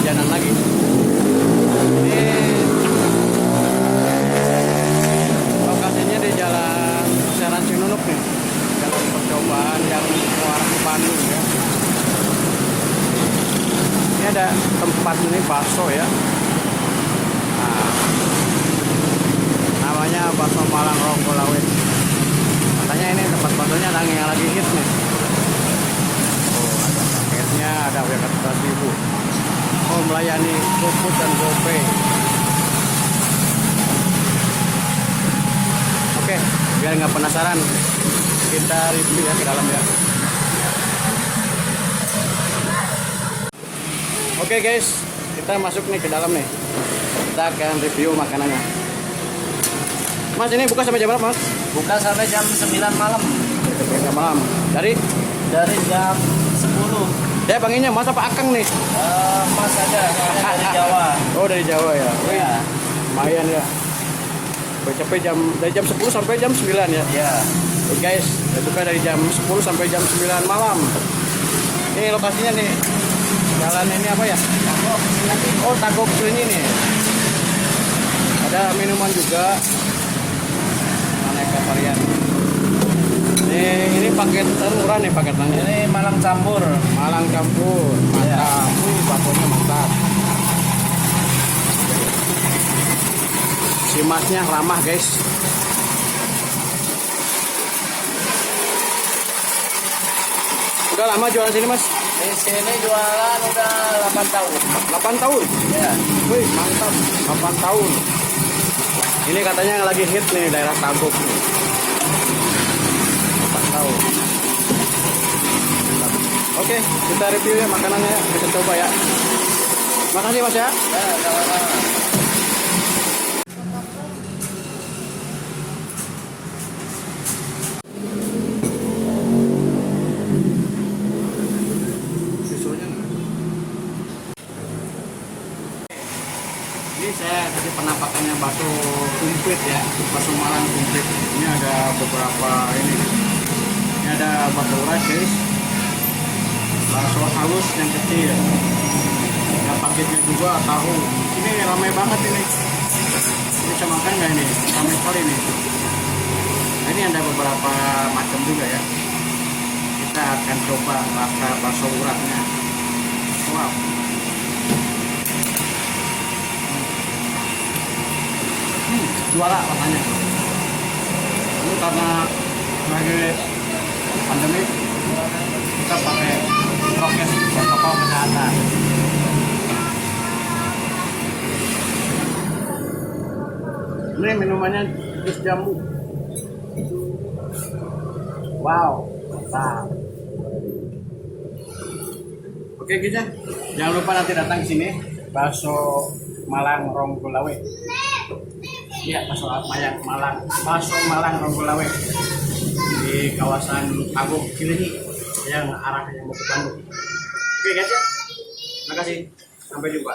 jajanan lagi. Ini lokasinya di Jalan Serang Cinunuk nih, jalan percobaan yang mengarah ke Bandung ya. Ini ada tempat ini bakso ya. Nah, namanya bakso Malang Ronggolawe. Katanya ini tempat baksonya yang lagi hits nih. Oh, ada paketnya, ada harga 100.000. Oh, melayani GoFood dan GoPay. Oke, biar nggak penasaran, kita review ya ke dalam ya. Oke guys, kita masuk nih ke dalam nih. Kita akan review makanannya. Mas, ini buka sampai jam berapa, Mas? Buka sampai jam 9 malam. Jam malam. Dari jam 10. saya panggilnya Mas apa Akang nih? Mas aja, soalnya dari Jawa. Oh, dari Jawa ya. Iya. Lumayan ya. Sampai dari jam 10 sampai jam 9 ya. Iya. Oke guys, saya buka dari jam 10 sampai jam 9 malam. Ini lokasinya nih. Jalan ini apa ya? Oh, Tagok ini nih. Ada minuman juga. Aneka varian. Ini paket murah nih paketannya. Ini Malang campur. Malang campur. Mantap. Baksonya mantap. Si masnya ramah guys. Udah lama jualan sini mas? Di sini jualan udah 8 tahun. 8 tahun? Ya. Wih mantap, 8 tahun. Ini katanya yang lagi hit nih daerah Tagok nih. 8 tahun. Oke, kita review ya makanannya, kita coba ya. Makasih mas ya. Ya, sama-sama. Ini saya kasih penampakannya bakso komplit ya, bakso Malang komplit. Ini ada beberapa ini ada bakso urat guys, bakso halus yang kecil, ada paketnya juga tahu. Ini ramai banget ini bisa makan nggak ini? Ramai sekali nih. Nah, ini ada beberapa macam juga ya. Kita akan coba rasa bakso uratnya. Wow. Juara rasanya. Ini karena lagi pandemi kita pakai prokes protokol kesehatan. Ini minumannya jus jambu. Wow, mantap. Oke guys, jangan lupa nanti datang ke sini bakso Malang Ronggolawe. Iya, bakso Malang Ronggolawe di kawasan Tagok Cilenyi yang arahnya mau ke Bandung. Oke guys ya, terima kasih, sampai jumpa.